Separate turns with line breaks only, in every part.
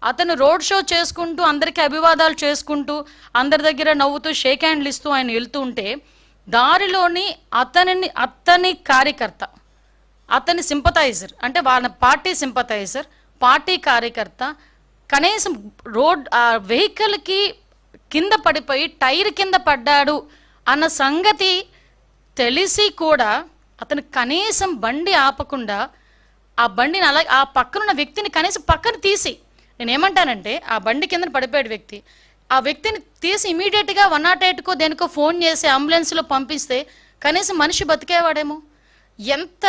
అతను road show చేసుకుంటూ అందరికీ అభివాదాలు చేసుకుంటూ అందరి దగ్గర నవ్వుతూ షేక్ హ్యాండ్లు ఇస్తూ ఆయన వెళ్తూ ఉంటే దారిలోని అతని కార్యకర్త, అతని సింపథైజర్, అంటే వాళ్ళ పార్టీ సింపథైజర్, పార్టీ కార్యకర్త కనీసం వెహికల్కి కింద పడిపోయి టైర్ కింద పడ్డాడు అన్న సంగతి తెలిసి కూడా అతను కనీసం బండి ఆపకుండా ఆ బండిని అలాగే ఆ పక్కనున్న వ్యక్తిని కనీసం పక్కన తీసి, నేనేమంటానంటే ఆ బండి కింద పడిపోయాడు వ్యక్తి, ఆ వ్యక్తిని తీసి ఇమీడియట్గా 108కో దేనికో ఫోన్ చేసి అంబులెన్స్లో పంపిస్తే కనీసం మనిషి బతికేవాడేమో. ఎంత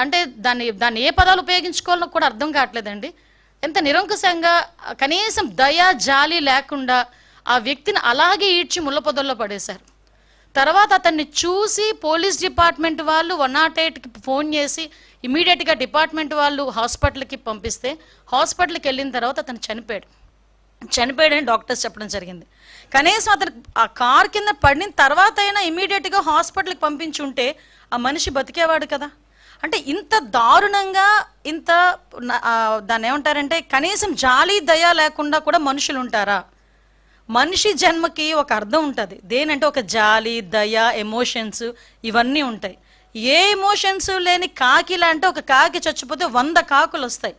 అంటే దాన్ని ఏ పదాలు ఉపయోగించుకోవాలో కూడా అర్థం కావట్లేదండి. ఎంత నిరంకుశంగా, కనీసం దయ జాలి లేకుండా ఆ వ్యక్తిని అలాగే ఈడ్చి ముళ్ళ పొదల్లో పడేశారు. తర్వాత అతన్ని చూసి పోలీస్ డిపార్ట్మెంట్ వాళ్ళు 108కి ఫోన్ చేసి ఇమీడియట్గా డిపార్ట్మెంట్ వాళ్ళు హాస్పిటల్కి పంపిస్తే హాస్పిటల్కి వెళ్ళిన తర్వాత అతను చనిపోయాడని డాక్టర్స్ చెప్పడం జరిగింది. కనీసం అతను ఆ కార్ కింద పడిన తర్వాత అయినా ఇమీడియట్గా హాస్పిటల్కి పంపించి ఉంటే ఆ మనిషి బతికేవాడు కదా. అంటే ఇంత దారుణంగా, ఇంత దాన్ని ఏమంటారంటే కనీసం జాలి దయ లేకుండా కూడా మనుషులు ఉంటారా? మనిషి జన్మకి ఒక అర్థం ఉంటుంది. దేనంటే ఒక జాలి దయ ఎమోషన్స్ ఇవన్నీ ఉంటాయి. ఏ ఎమోషన్స్ లేని కాకిలా అంటే ఒక కాకి చచ్చిపోతే 100 కాకులు వస్తాయి.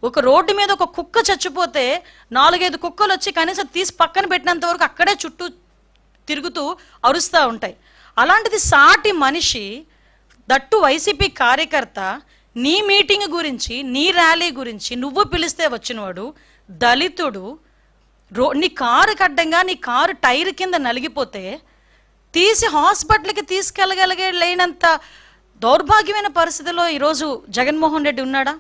ఒక రోడ్డు మీద ఒక కుక్క చచ్చిపోతే 4-5 కుక్కలు వచ్చి కనీసం తీసి పక్కన పెట్టినంత వరకు అక్కడే చుట్టూ తిరుగుతూ అరుస్తూ ఉంటాయి. అలాంటిది సాటి మనిషి, దట్టు వైసీపీ కార్యకర్త, నీ మీటింగ్ గురించి, నీ ర్యాలీ గురించి నువ్వు పిలిస్తే వచ్చినవాడు, దళితుడు, నీ కారు కడ్డంగా నీ కారు టైర్ కింద నలిగిపోతే తీసి హాస్పిటల్కి తీసుకెళ్ళగలిగే లేనంత దౌర్భాగ్యమైన పరిస్థితిలో ఈరోజు జగన్మోహన్ రెడ్డి ఉన్నాడా?